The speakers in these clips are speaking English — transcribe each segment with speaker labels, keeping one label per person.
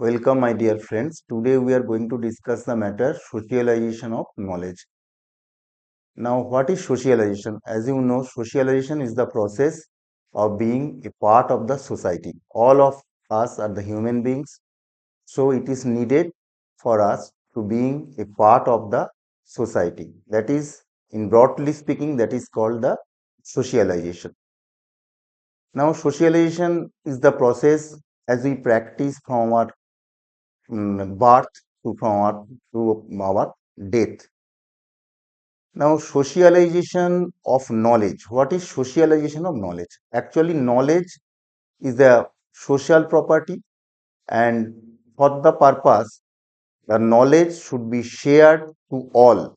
Speaker 1: Welcome, my dear friends. Today we are going to discuss the matter socialization of knowledge. Now, what is socialization? As you know, socialization is the process of being a part of the society. All of us are the human beings, so it is needed for us to being a part of the society. That is, in broadly speaking, that is called the socialization. Now, socialization is the process as we practice from our birth to our death. Now, socialization of knowledge. What is socialization of knowledge? Actually, knowledge is a social property, and for the purpose, the knowledge should be shared to all.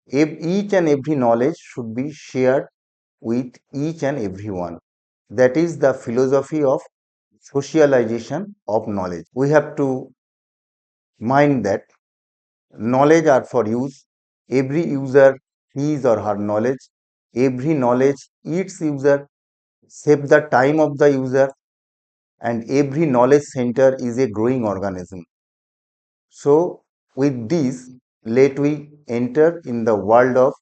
Speaker 1: Each and every knowledge should be shared with each and everyone. That is the philosophy of socialization of knowledge. We have to mind that knowledge are for use. Every user his or her knowledge. Every knowledge its user. Save the time of the user. And every knowledge center is a growing organism. So, with this, let we enter in the world of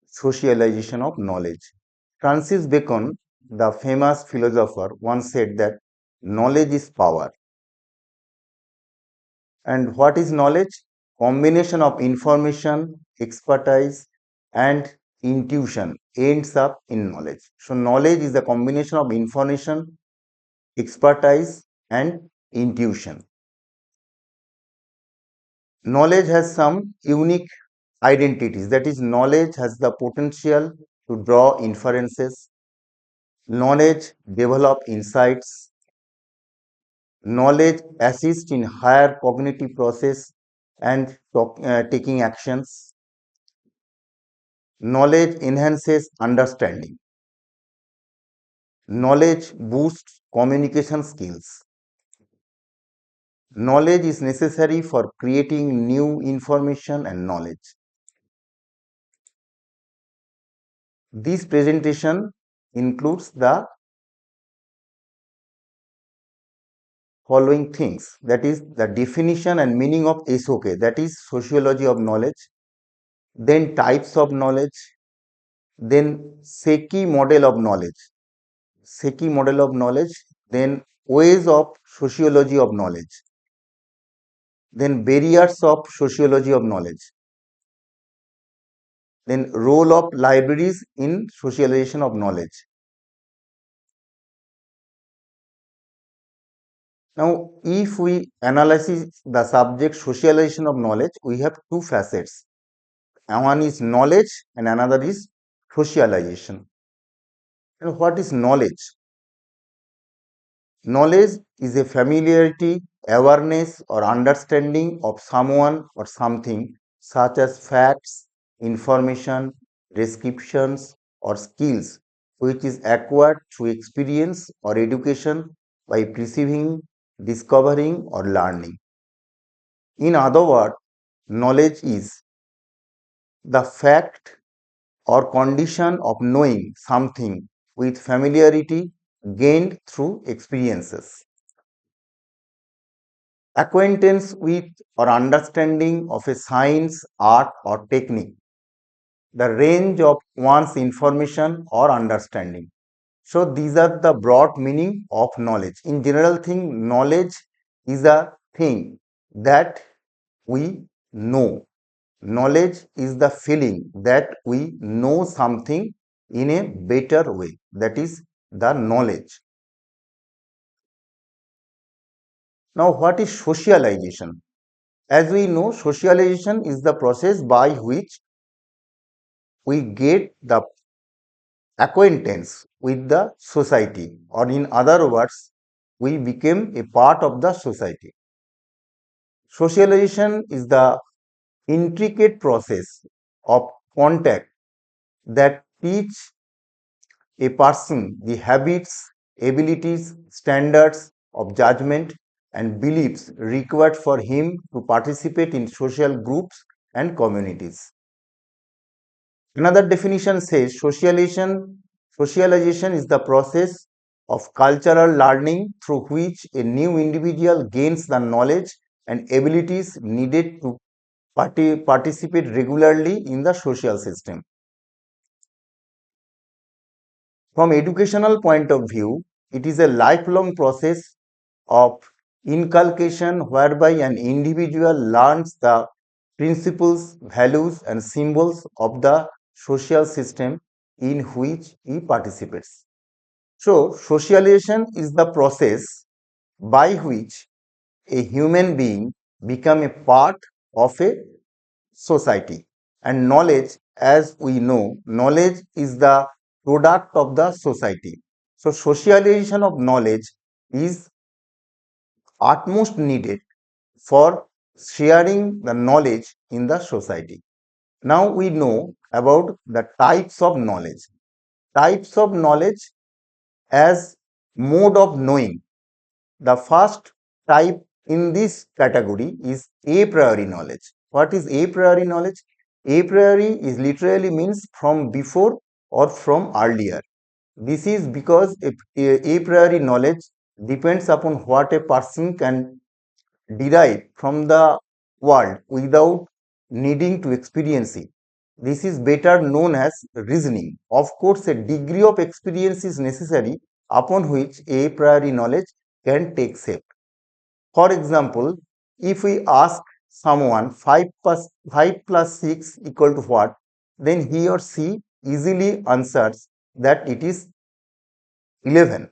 Speaker 1: socialization of knowledge. Francis Bacon, the famous philosopher, once said that knowledge is power. And what is knowledge? Combination of information, expertise, and intuition ends up in knowledge. So, knowledge is the combination of information, expertise, and intuition. Knowledge has some unique identities. That is, knowledge has the potential to draw inferences. Knowledge develop insights. Knowledge assists in higher cognitive process and taking actions. Knowledge enhances understanding. Knowledge boosts communication skills. Knowledge is necessary for creating new information and knowledge. This presentation includes the following things, that is the definition and meaning of SOK, that is sociology of knowledge, then types of knowledge, then SECI model of knowledge, SECI model of knowledge, then ways of sociology of knowledge, then barriers of sociology of knowledge, then role of libraries in socialization of knowledge. Now, if we analyze the subject socialization of knowledge, we have two facets. One is knowledge and another is socialization. And what is knowledge? Knowledge is a familiarity, awareness, or understanding of someone or something, such as facts, information, descriptions, or skills, which is acquired through experience or education by perceiving, discovering, or learning. In other words, knowledge is the fact or condition of knowing something with familiarity gained through experiences. Acquaintance with or understanding of a science, art, or technique, the range of one's information or understanding. So, these are the broad meaning of knowledge. In general thing, knowledge is a thing that we know. Knowledge is the feeling that we know something in a better way. That is the knowledge. Now, what is socialization? As we know, socialization is the process by which we get the acquaintance with the society, or in other words, we became a part of the society. Socialization is the intricate process of contact that teach a person the habits, abilities, standards of judgment, and beliefs required for him to participate in social groups and communities. Another definition says socialization is the process of cultural learning through which a new individual gains the knowledge and abilities needed to participate regularly in the social system. From educational point of view, it is a lifelong process of inculcation whereby an individual learns the principles, values, and symbols of the social system in which he participates. So, socialization is the process by which a human being become a part of a society. And knowledge, as we know, knowledge is the product of the society. So, socialization of knowledge is utmost needed for sharing the knowledge in the society. Now we know about the types of knowledge. Types of knowledge as mode of knowing. The first type in this category is a priori knowledge. What is a priori knowledge? A priori is literally means from before or from earlier. This is because a priori knowledge depends upon what a person can derive from the world without needing to experience it. This is better known as reasoning. Of course, a degree of experience is necessary upon which a priori knowledge can take shape. For example, if we ask someone 5 plus 6 equal to what, then he or she easily answers that it is 11.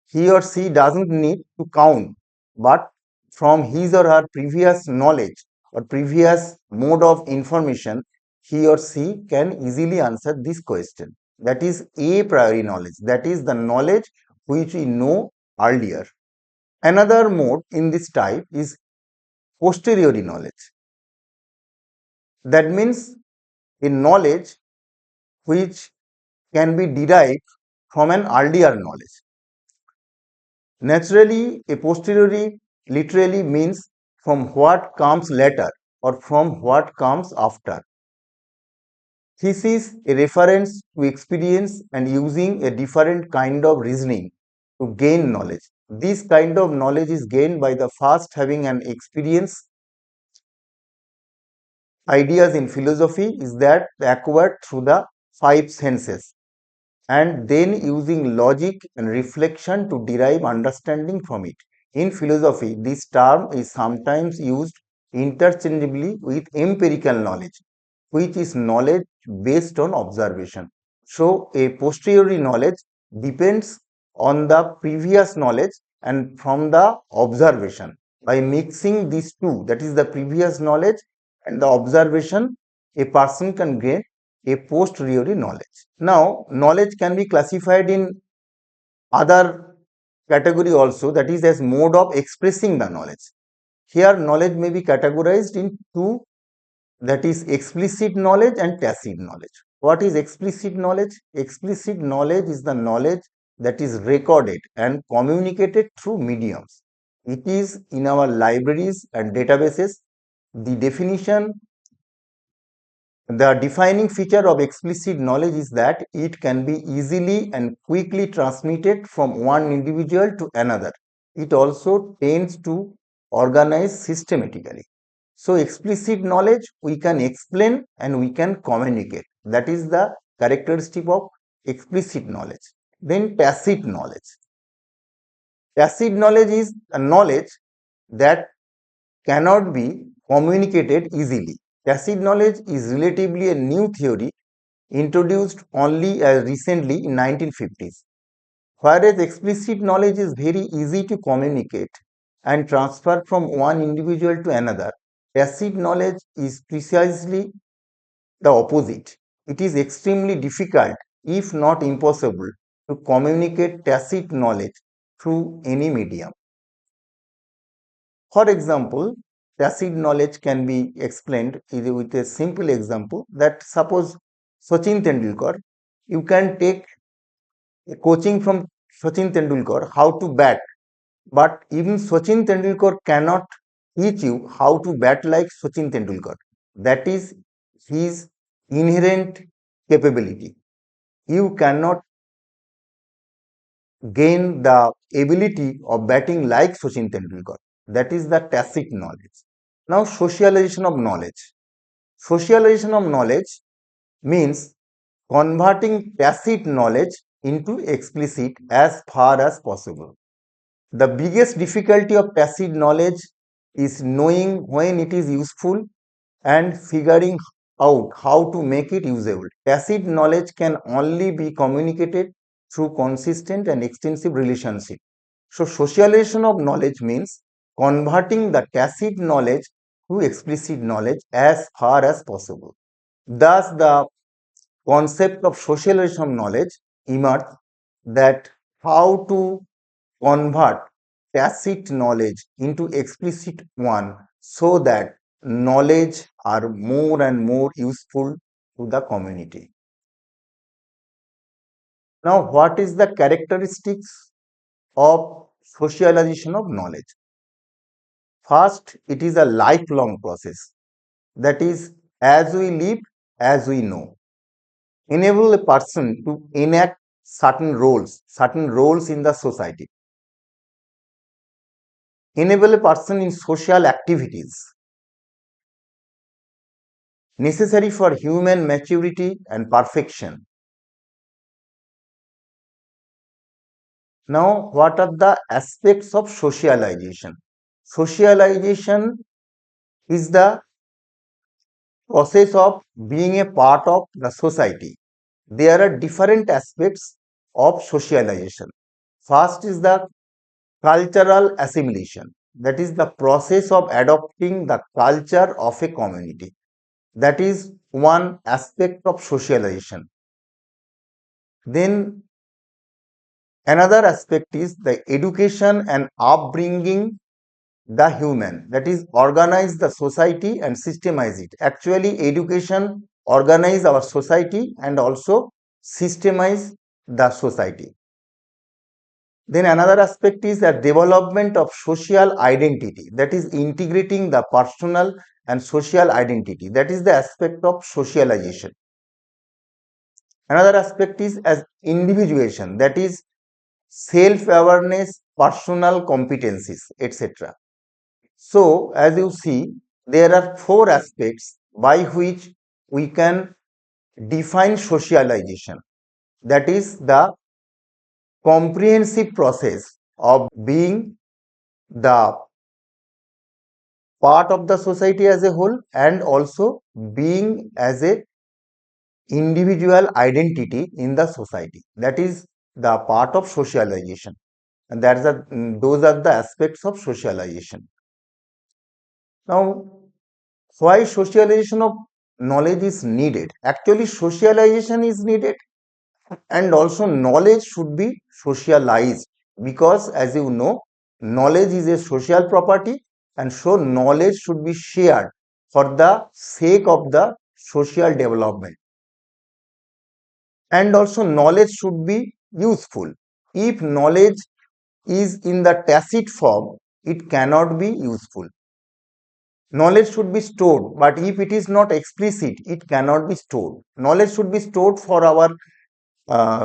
Speaker 1: He or she doesn't need to count, but from his or her previous knowledge or previous mode of information, he or she can easily answer this question. That is a priori knowledge. That is the knowledge which we know earlier. Another mode in this type is posteriori knowledge. That means a knowledge which can be derived from an earlier knowledge. Naturally, a posteriori literally means from what comes later or from what comes after. This is a reference to experience and using a different kind of reasoning to gain knowledge. This kind of knowledge is gained by the first having an experience. Ideas in philosophy is that acquired through the five senses and then using logic and reflection to derive understanding from it. In philosophy, this term is sometimes used interchangeably with empirical knowledge, which is knowledge based on observation. So, a posteriori knowledge depends on the previous knowledge and from the observation. By mixing these two, that is the previous knowledge and the observation, a person can gain a posteriori knowledge. Now, knowledge can be classified in other category also, that is as mode of expressing the knowledge. Here, knowledge may be categorized in two, that is explicit knowledge and tacit knowledge. What is explicit knowledge? Explicit knowledge is the knowledge that is recorded and communicated through mediums. It is in our libraries and databases. The definition The defining feature of explicit knowledge is that it can be easily and quickly transmitted from one individual to another. It also tends to organize systematically. So, explicit knowledge we can explain and we can communicate. That is the characteristic of explicit knowledge. Then tacit knowledge. Tacit knowledge is a knowledge that cannot be communicated easily. Tacit knowledge is relatively a new theory introduced only recently in 1950s. Whereas explicit knowledge is very easy to communicate and transfer from one individual to another, tacit knowledge is precisely the opposite. It is extremely difficult, if not impossible, to communicate tacit knowledge through any medium. For example, tacit knowledge can be explained with a simple example that suppose Sachin Tendulkar, you can take a coaching from Sachin Tendulkar how to bat, but even Sachin Tendulkar cannot teach you how to bat like Sachin Tendulkar. That is his inherent capability. You cannot gain the ability of batting like Sachin Tendulkar. That is the tacit knowledge. Now, socialization of knowledge. Socialization of knowledge means converting tacit knowledge into explicit as far as possible. The biggest difficulty of tacit knowledge is knowing when it is useful and figuring out how to make it usable. Tacit knowledge can only be communicated through consistent and extensive relationship. So, socialization of knowledge means converting the tacit knowledge to explicit knowledge as far as possible. Thus, the concept of socialization of knowledge emerged, that how to convert tacit knowledge into explicit one so that knowledge are more and more useful to the community. Now, what is the characteristics of socialization of knowledge? First, it is a lifelong process. That is, as we live, as we know. Enable a person to enact certain roles in the society. Enable a person in social activities necessary for human maturity and perfection. Now, what are the aspects of socialization? Socialization is the process of being a part of the society. There are different aspects of socialization. First is the cultural assimilation, that is the process of adopting the culture of a community. That is one aspect of socialization. Then another aspect is the education and upbringing the human, that is organize the society and systemize it. Actually, education organize our society and also systemize the society. Then another aspect is the development of social identity, that is integrating the personal and social identity. That is the aspect of socialization. Another aspect is as individuation, that is self-awareness, personal competencies, etc. So, as you see, there are four aspects by which we can define socialization. That is the comprehensive process of being the part of the society as a whole and also being as a individual identity in the society. That is the part of socialization, and those are the aspects of socialization. Now, why socialization of knowledge is needed? Actually, socialization is needed, and also knowledge should be socialized, because as you know, knowledge is a social property, and so knowledge should be shared for the sake of the social development. And also knowledge should be useful. If knowledge is in the tacit form, it cannot be useful. Knowledge should be stored, but if it is not explicit, it cannot be stored. Knowledge should be stored for our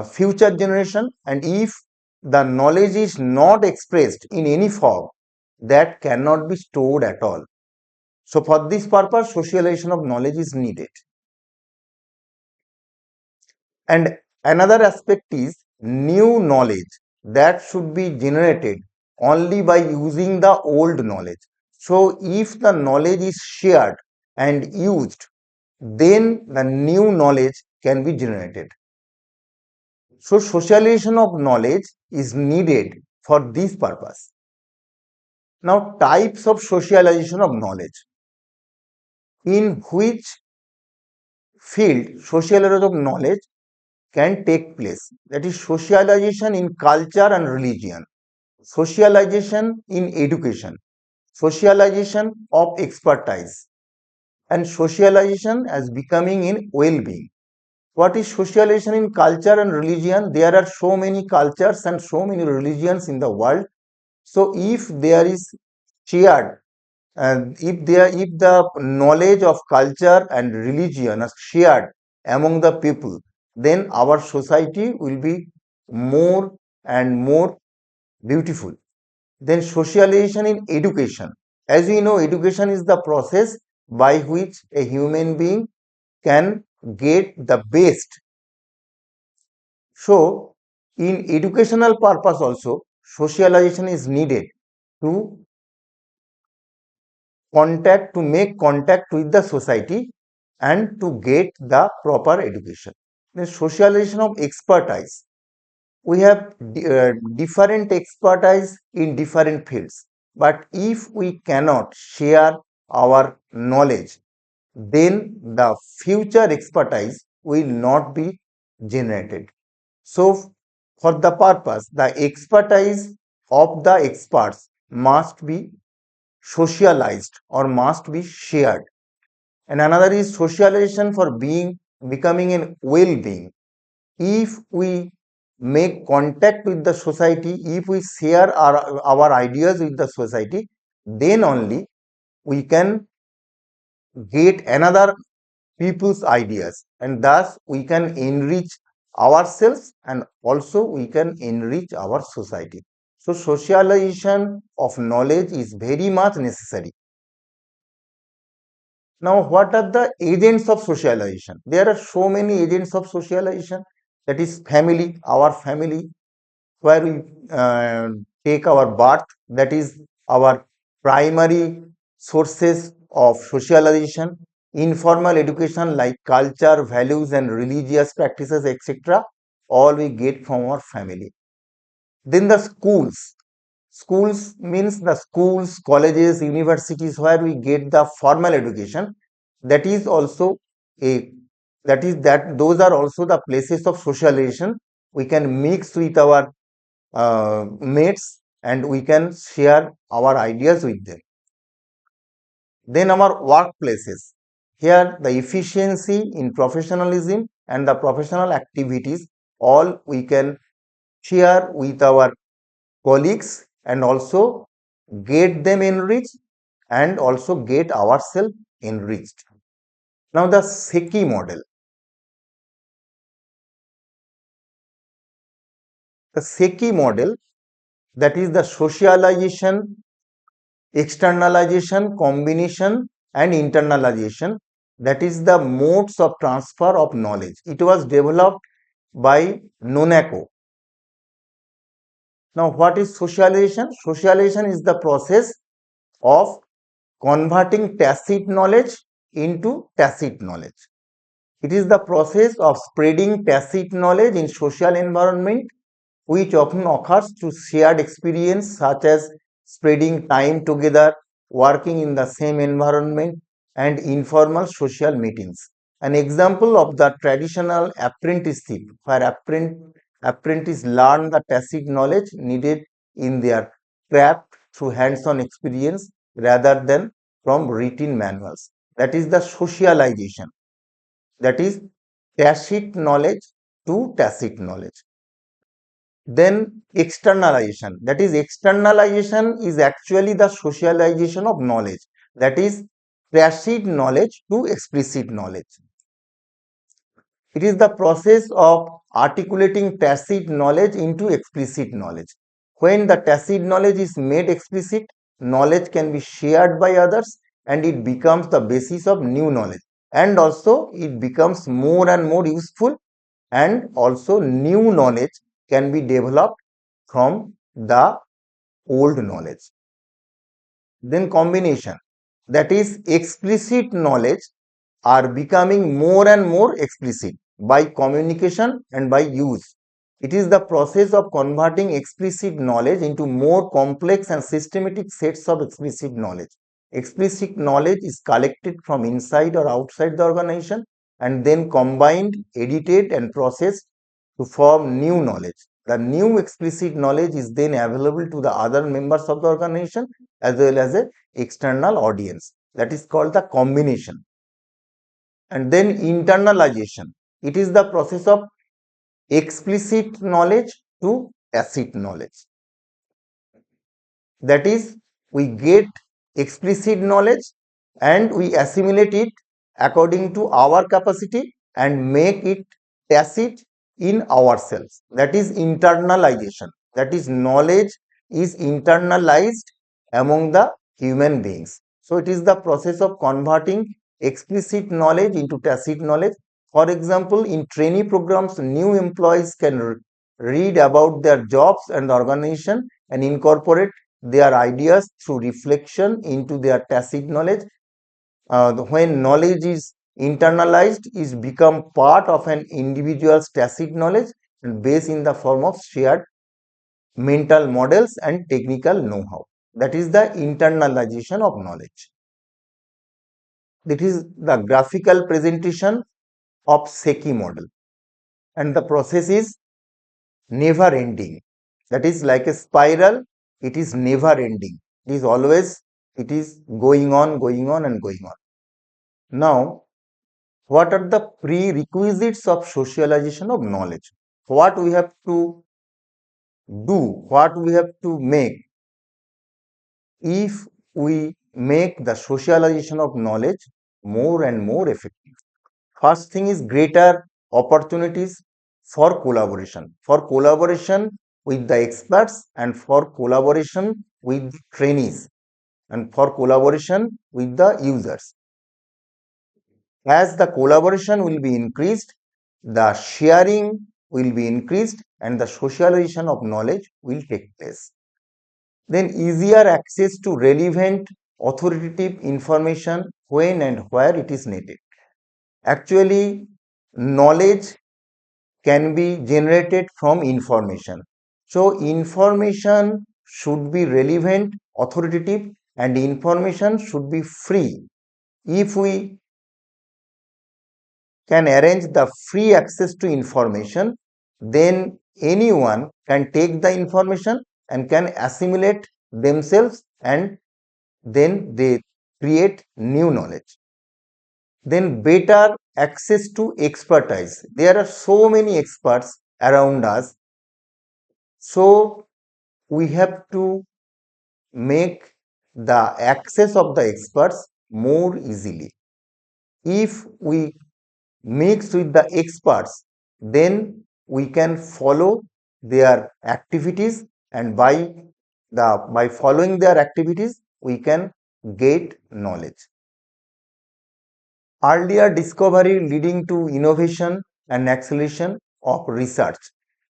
Speaker 1: future generation, and if the knowledge is not expressed in any form, that cannot be stored at all. So, for this purpose, socialization of knowledge is needed. And another aspect is new knowledge that should be generated only by using the old knowledge. So, if the knowledge is shared and used, then the new knowledge can be generated. So, socialization of knowledge is needed for this purpose. Now, types of socialization of knowledge. In which field socialization of knowledge can take place? That is socialization in culture and religion, socialization in education, socialization of expertise, and socialization as becoming in well-being. What is socialization in culture and religion? There are so many cultures and so many religions in the world. So if there is shared, and if the knowledge of culture and religion is shared among the people, then our society will be more and more beautiful. Then socialization in education. As we know, education is the process by which a human being can get the best. So in educational purpose also, socialization is needed to make contact with the society and to get the proper education. The socialization of expertise. We have different expertise in different fields, but if we cannot share our knowledge, then the future expertise will not be generated. So for the purpose, the expertise of the experts must be socialized or must be shared. And another is socialization for becoming a well-being. If we make contact with the society, if we share our ideas with the society, then only we can get another people's ideas, and thus we can enrich ourselves and also we can enrich our society. So socialization of knowledge is very much necessary. Now, what are the agents of socialization? There are so many agents of socialization. That is family, our family, where we take our birth. That is our primary sources of socialization. Informal education like culture, values, and religious practices, etc. All we get from our family. Then the schools. Schools means the schools, colleges, universities where we get the formal education. That is also a those are also the places of socialization. We can mix with our mates and we can share our ideas with them. Then our workplaces. Here the efficiency in professionalism and the professional activities all we can share with our colleagues and also get them enriched and also get ourselves enriched. Now the SECI model. The SECI model, that is the socialization, externalization, combination and internalization, that is the modes of transfer of knowledge. It was developed by Nonako. Now what is socialization? Socialization is the process of converting tacit knowledge into tacit knowledge. It is the process of spreading tacit knowledge in social environment, which often occurs through shared experience such as spending time together, working in the same environment, and informal social meetings. An example of the traditional apprenticeship, where apprentices learn the tacit knowledge needed in their craft through hands-on experience rather than from written manuals. That is the socialization. That is tacit knowledge to tacit knowledge. Then externalization. That is externalization is actually the socialization of knowledge. That is tacit knowledge to explicit knowledge. It is the process of articulating tacit knowledge into explicit knowledge. When the tacit knowledge is made explicit, knowledge can be shared by others and it becomes the basis of new knowledge. And also it becomes more and more useful, and also new knowledge can be developed from the old knowledge. Then combination, that is explicit knowledge are becoming more and more explicit by communication and by use. It is the process of converting explicit knowledge into more complex and systematic sets of explicit knowledge. Explicit knowledge is collected from inside or outside the organization and then combined, edited and processed to form new knowledge. The new explicit knowledge is then available to the other members of the organization as well as a external audience. That is called the combination. And then internalization. It is the process of explicit knowledge to tacit knowledge. That is, we get explicit knowledge and we assimilate it according to our capacity and make it tacit in ourselves. That is internalization. That is, knowledge is internalized among the human beings. So it is the process of converting explicit knowledge into tacit knowledge. For example, in trainee programs, new employees can read about their jobs and the organization and incorporate their ideas through reflection into their tacit knowledge. When knowledge is internalized, is become part of an individual's tacit knowledge and based in the form of shared mental models and technical know-how. That is the internalization of knowledge. That is the graphical presentation of SECI model, and the process is never ending. That is like a spiral, it is never ending. It is always, it is going on, and going on. Now, what are the prerequisites of socialization of knowledge? What we have to do, what we have to make if we make the socialization of knowledge more and more effective. First thing is greater opportunities for collaboration. For collaboration with the experts and for collaboration with the trainees and for collaboration with the users. As the collaboration will be increased, the sharing will be increased and the socialization of knowledge will take place. Then easier access to relevant authoritative information when and where it is needed. Actually, knowledge can be generated from information. So, information should be relevant, authoritative, and information should be free. If we can arrange the free access to information, then anyone can take the information and can assimilate themselves and then they create new knowledge. Then better access to expertise. There are so many experts around us. So we have to make the access of the experts more easily. If we mix with the experts, then we can follow their activities, and by following their activities we can get knowledge. Earlier discovery leading to innovation and acceleration of research.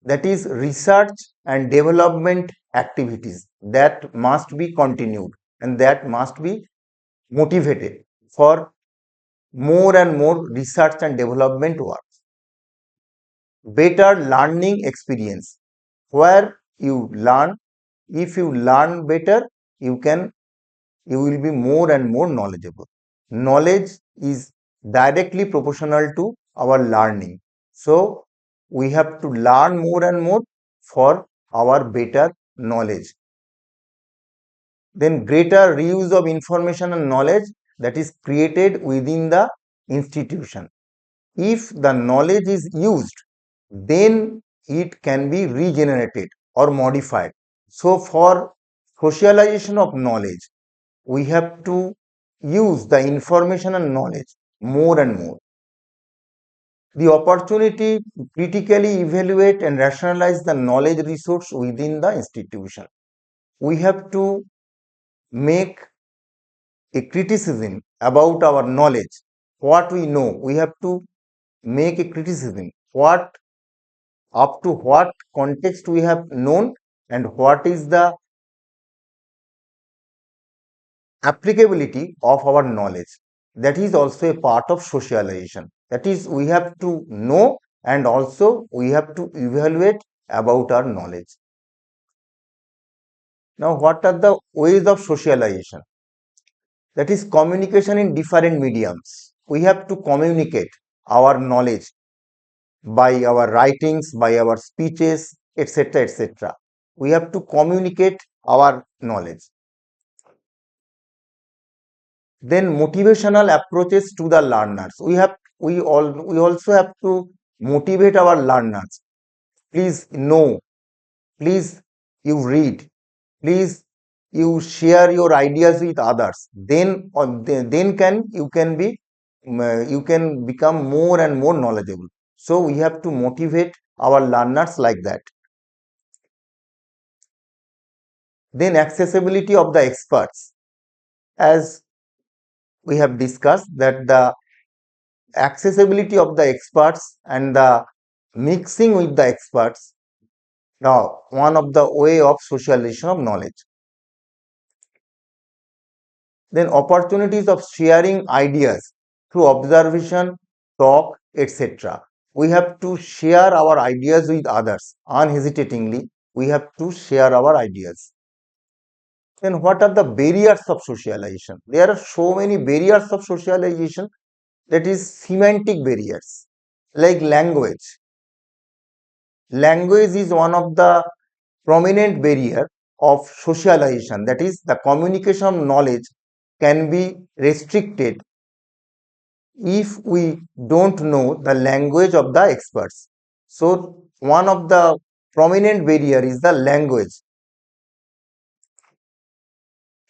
Speaker 1: That is, research and development activities that must be continued and that must be motivated for more and more research and development work. Better learning experience, where you learn, if you learn better, you will be more and more knowledgeable. Knowledge is directly proportional to our learning. So we have to learn more and more for our better knowledge. Then greater reuse of information and knowledge that is created within the institution. If the knowledge is used, then it can be regenerated or modified. So for socialization of knowledge, we have to use the information and knowledge more and more. The opportunity to critically evaluate and rationalize the knowledge resource within the institution. We have to make a criticism about our knowledge, what we know. We have to make a criticism, what up to what context we have known and what is the applicability of our knowledge. That is also a part of socialization. That is, we have to know and also we have to evaluate about our knowledge. Now, what are the ways of socialization? That is communication in different mediums. We have to communicate our knowledge by our writings, by our speeches, etc., etc. We have to communicate our knowledge. Then motivational approaches to the learners. We also have to motivate our learners. Please know, please you read, please you share your ideas with others. Then you can become more and more knowledgeable. So we have to motivate our learners like that. Then accessibility of the experts. As we have discussed that the accessibility of the experts and the mixing with the experts, now one of the way of socialization of knowledge. Then opportunities of sharing ideas through observation, talk, etc. We have to share our ideas with others unhesitatingly. We have to share our ideas. Then what are the barriers of socialization? There are so many barriers of socialization, that is semantic barriers, like language. Language is one of the prominent barrier of socialization, that is the communication of knowledge can be restricted if we don't know the language of the experts. So one of the prominent barrier is the language.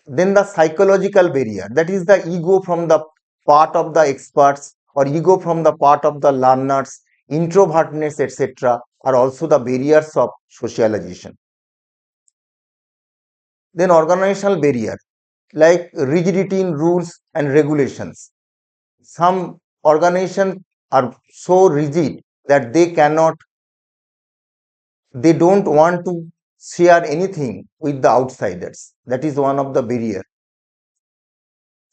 Speaker 1: Then the psychological barrier, that is the ego from the part of the experts or ego from the part of the learners, introvertness, etc., are also the barriers of socialization. Then organizational barrier, like rigidity in rules and regulations. Some organizations are so rigid that they don't want to share anything with the outsiders. That is one of the barrier.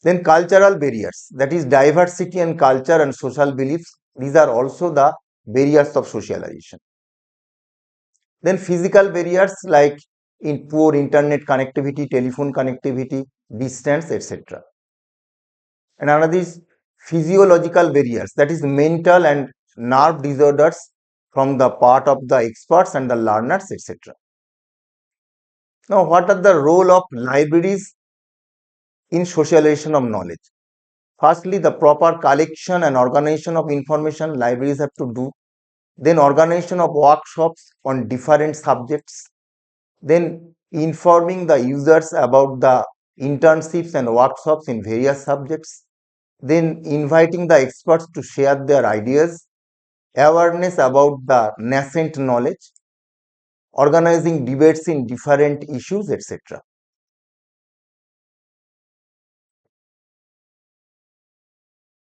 Speaker 1: Then cultural barriers, that is diversity and culture and social beliefs. These are also the barriers of socialization. Then physical barriers like in poor internet connectivity, telephone connectivity, distance, etc. And another is physiological barriers, that is mental and nerve disorders from the part of the experts and the learners, etc. Now, what are the role of libraries in socialization of knowledge? Firstly, the proper collection and organization of information libraries have to do. Then organization of workshops on different subjects. Then informing the users about the internships and workshops in various subjects. Then inviting the experts to share their ideas, awareness about the nascent knowledge, organizing debates in different issues, etc.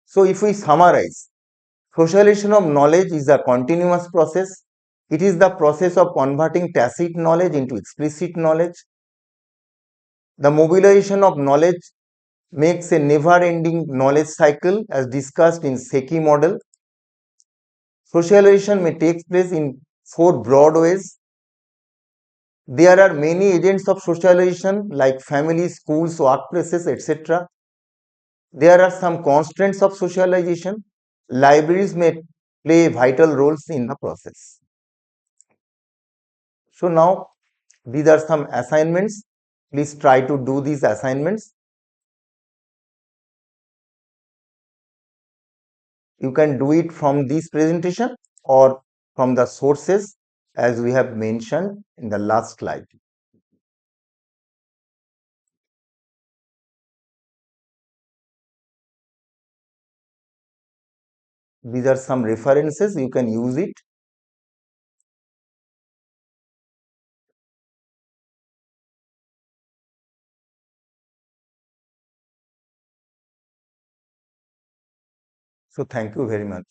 Speaker 1: So if we summarize, socialization of knowledge is a continuous process. It is the process of converting tacit knowledge into explicit knowledge. The mobilization of knowledge makes a never-ending knowledge cycle as discussed in SECI model. Socialization may take place in four broad ways. There are many agents of socialization like families, schools, workplaces, etc. There are some constraints of socialization. Libraries may play vital roles in the process. So now these are some assignments. Please try to do these assignments. You can do it from this presentation or from the sources as we have mentioned in the last slide. These are some references, you can use it. So thank you very much.